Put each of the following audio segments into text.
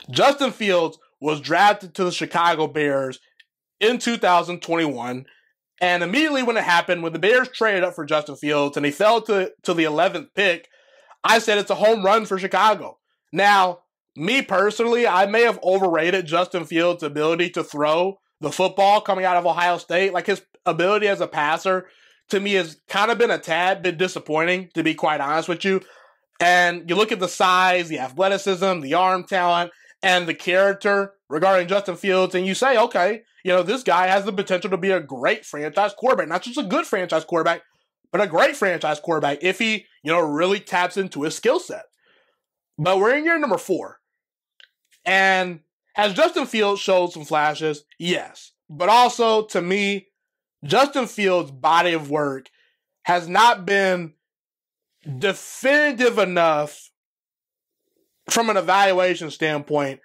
Justin Fields was drafted to the Chicago Bears in 2021. And immediately when it happened, when the Bears traded up for Justin Fields and he fell to the 11th pick, I said it's a home run for Chicago. Now, me personally, I may have overrated Justin Fields' ability to throw the football coming out of Ohio State. Like, his ability as a passer, to me, has kind of been a tad bit disappointing, to be quite honest with you. And you look at the size, the athleticism, the arm talent, and the character regarding Justin Fields, and you say, okay, this guy has the potential to be a great franchise quarterback. Not just a good franchise quarterback, but a great franchise quarterback if he, really taps into his skill set. But we're in year number 4. And has Justin Fields showed some flashes? Yes. But also, to me, Justin Fields' body of work has not been definitive enough from an evaluation standpoint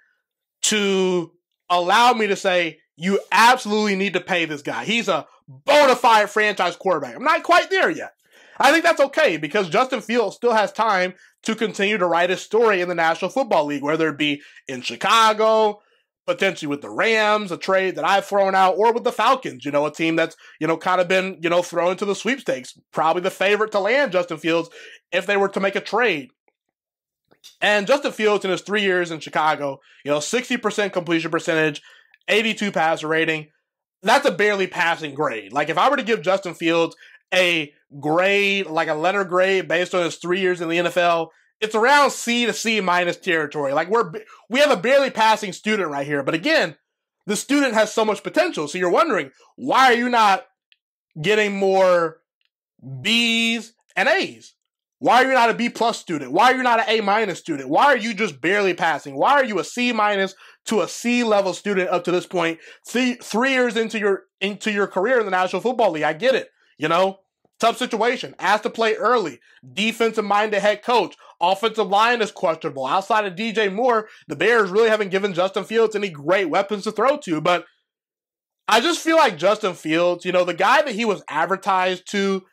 to allow me to say, you absolutely need to pay this guy. He's a bona fide franchise quarterback. I'm not quite there yet. I think that's okay because Justin Fields still has time to continue to write his story in the National Football League, whether it be in Chicago, potentially with the Rams, a trade that I've thrown out, or with the Falcons, a team that's, kind of been, thrown into the sweepstakes. Probably the favorite to land Justin Fields if they were to make a trade. And Justin Fields in his 3 years in Chicago, 60% completion percentage, 82 passer rating. That's a barely passing grade. Like, if I were to give Justin Fields a grade, like a letter grade based on his 3 years in the NFL, it's around C to C minus territory. Like, we have a barely passing student right here. But again, the student has so much potential. So you're wondering, why are you not getting more B's and A's? Why are you not a B plus student? Why are you not an A minus student? Why are you just barely passing? Why are you a C minus to a C level student up to this point? 3 years into your career in the National Football League. I get it. Tough situation. Asked to play early. Defensive minded head coach. Offensive line is questionable. Outside of DJ Moore, the Bears really haven't given Justin Fields any great weapons to throw to. But I just feel like Justin Fields, the guy that he was advertised to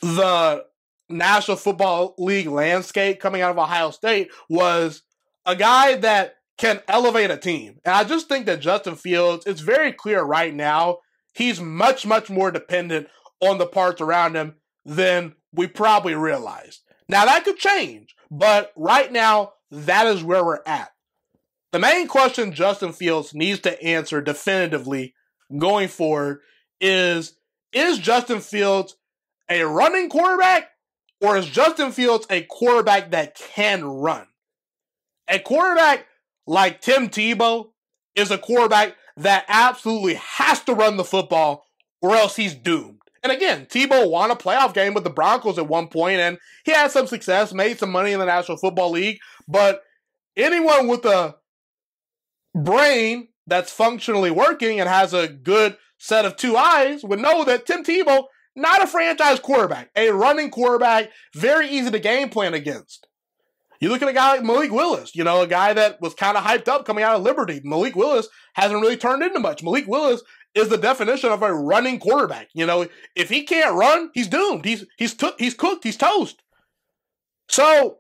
the National Football League landscape coming out of Ohio State was a guy that can elevate a team. And I just think that Justin Fields, it's very clear right now, he's much, much more dependent on the parts around him than we probably realized. Now, that could change, but right now, that is where we're at. The main question Justin Fields needs to answer definitively going forward is Justin Fields a running quarterback, or is Justin Fields a quarterback that can run? A quarterback like Tim Tebow is a quarterback that absolutely has to run the football or else he's doomed. And again, Tebow won a playoff game with the Broncos at one point, and he had some success, made some money in the National Football League. But anyone with a brain that's functionally working and has a good set of 2 eyes would know that Tim Tebow, not a franchise quarterback, a running quarterback, very easy to game plan against. You look at a guy like Malik Willis, a guy that was kind of hyped up coming out of Liberty. Malik Willis hasn't really turned into much. Malik Willis is the definition of a running quarterback. If he can't run, he's doomed. He's cooked. He's toast. So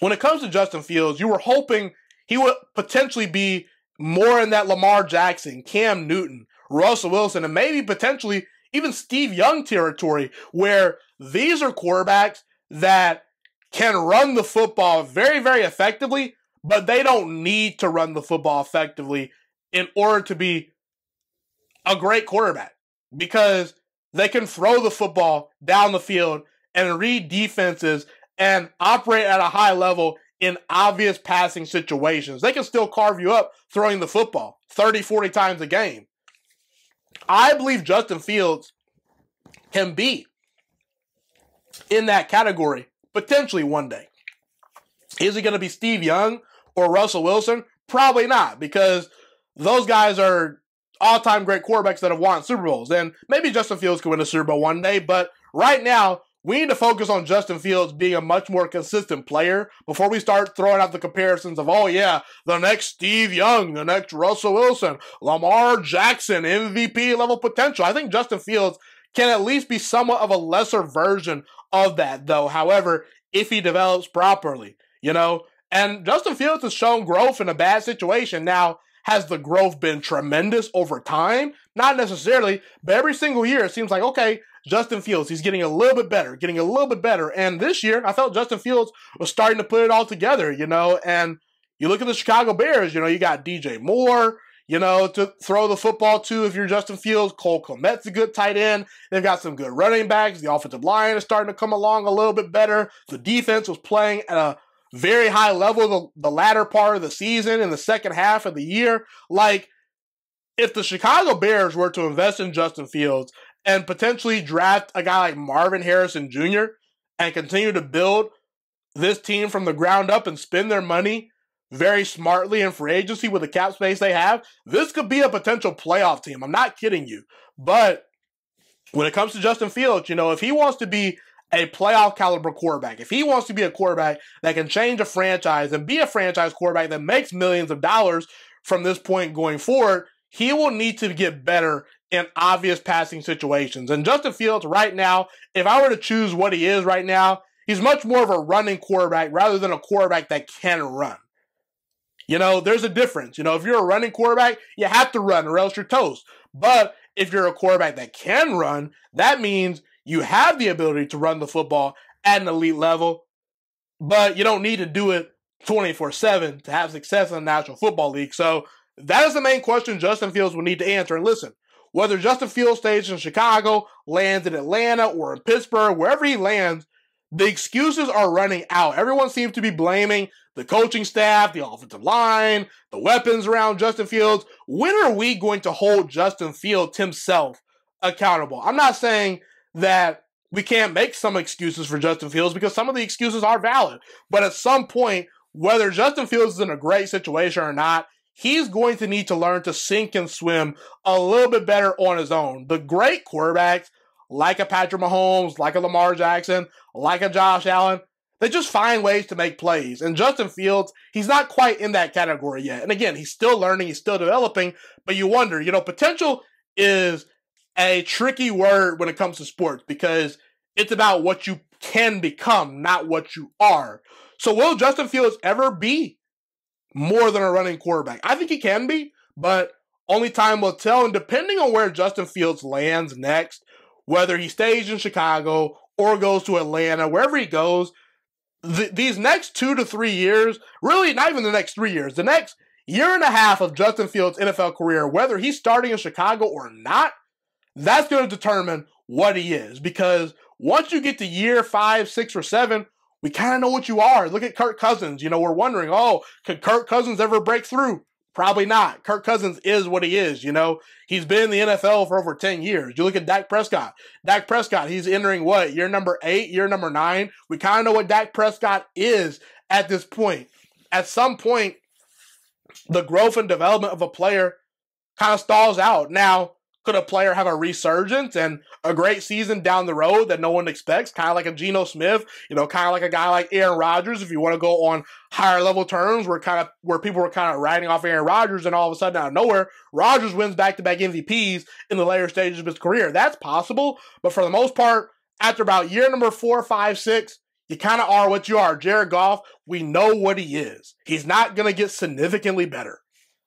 when it comes to Justin Fields, you were hoping he would potentially be more in that Lamar Jackson, Cam Newton, Russell Wilson, and maybe potentially even Steve Young territory, where these are quarterbacks that can run the football very, very effectively, but they don't need to run the football effectively in order to be a great quarterback, because they can throw the football down the field and read defenses and operate at a high level in obvious passing situations. They can still carve you up throwing the football 30, 40 times a game. I believe Justin Fields can be in that category potentially one day. Is it going to be Steve Young or Russell Wilson? Probably not, because those guys are all-time great quarterbacks that have won Super Bowls. And maybe Justin Fields could win a Super Bowl one day, but right now, we need to focus on Justin Fields being a much more consistent player before we start throwing out the comparisons of, oh yeah, the next Steve Young, the next Russell Wilson, Lamar Jackson, MVP level potential. I think Justin Fields can at least be somewhat of a lesser version of that, though. However, if he develops properly, And Justin Fields has shown growth in a bad situation. Now, has the growth been tremendous over time? Not necessarily, but every single year it seems like, okay, Justin Fields, he's getting a little bit better, And this year, I felt Justin Fields was starting to put it all together, and you look at the Chicago Bears, you got DJ Moore, to throw the football to if you're Justin Fields. Cole Kmet's a good tight end. They've got some good running backs. The offensive line is starting to come along a little bit better. The defense was playing at a very high level the latter part of the season, in the second half of the year. Like, if the Chicago Bears were to invest in Justin Fields and potentially draft a guy like Marvin Harrison Jr. and continue to build this team from the ground up and spend their money very smartly in free agency with the cap space they have, this could be a potential playoff team. I'm not kidding you. But when it comes to Justin Fields, if he wants to be a playoff caliber quarterback, if he wants to be a quarterback that can change a franchise and be a franchise quarterback that makes millions of dollars from this point going forward, he will need to get better in obvious passing situations. And Justin Fields right now, if I were to choose what he is right now, he's much more of a running quarterback rather than a quarterback that can run. There's a difference. If you're a running quarterback, you have to run or else you're toast. But if you're a quarterback that can run, that means you have the ability to run the football at an elite level, but you don't need to do it 24/7 to have success in the National Football League. So that is the main question Justin Fields will need to answer. And listen, whether Justin Fields stays in Chicago, lands in Atlanta, or in Pittsburgh, wherever he lands, the excuses are running out. Everyone seems to be blaming the coaching staff, the offensive line, the weapons around Justin Fields. When are we going to hold Justin Fields himself accountable? I'm not saying that we can't make some excuses for Justin Fields, because some of the excuses are valid. But at some point, whether Justin Fields is in a great situation or not, he's going to need to learn to sink and swim a little bit better on his own. The great quarterbacks, like a Patrick Mahomes, like a Lamar Jackson, like a Josh Allen, they just find ways to make plays. And Justin Fields, he's not quite in that category yet. And again, he's still learning, he's still developing, but you wonder, potential is a tricky word when it comes to sports, because it's about what you can become, not what you are. So will Justin Fields ever be more than a running quarterback? I think he can be, but only time will tell. And depending on where Justin Fields lands next, whether he stays in Chicago or goes to Atlanta, wherever he goes, these next 2 to 3 years, really not even the next 3 years, the next year and a half of Justin Fields' NFL career, whether he's starting in Chicago or not, that's going to determine what he is. Because once you get to year 5, 6, or 7, we kind of know what you are. Look at Kirk Cousins. We're wondering, could Kirk Cousins ever break through? Probably not. Kirk Cousins is what he is. He's been in the NFL for over 10 years. You look at Dak Prescott. Dak Prescott, he's entering what? Year number 8, year number 9. We kind of know what Dak Prescott is at this point. At some point, the growth and development of a player kind of stalls out. Now, could a player have a resurgence and a great season down the road that no one expects? Kind of like a Geno Smith, kind of like a guy like Aaron Rodgers, if you want to go on higher level terms, where people were kind of riding off Aaron Rodgers, and all of a sudden out of nowhere, Rodgers wins back-to-back MVPs in the later stages of his career. That's possible, but for the most part, after about year number 4, 5, 6, you kind of are what you are. Jared Goff, we know what he is. He's not going to get significantly better.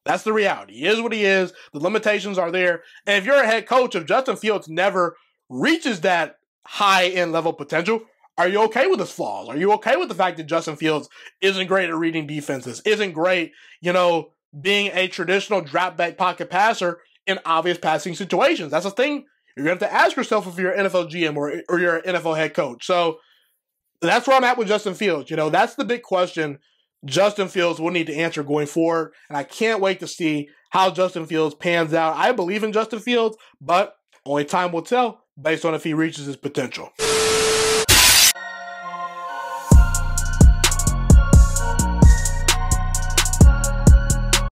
That's the reality. He is what he is. The limitations are there. And if you're a head coach, if Justin Fields never reaches that high-end level potential, are you okay with his flaws? Are you okay with the fact that Justin Fields isn't great at reading defenses, isn't great, being a traditional drop-back pocket passer in obvious passing situations? That's a thing you're going to have to ask yourself if you're an NFL GM or you're an NFL head coach. So that's where I'm at with Justin Fields. That's the big question Justin Fields will need to answer going forward, and I can't wait to see how Justin Fields pans out. I believe in Justin Fields, but only time will tell based on if he reaches his potential.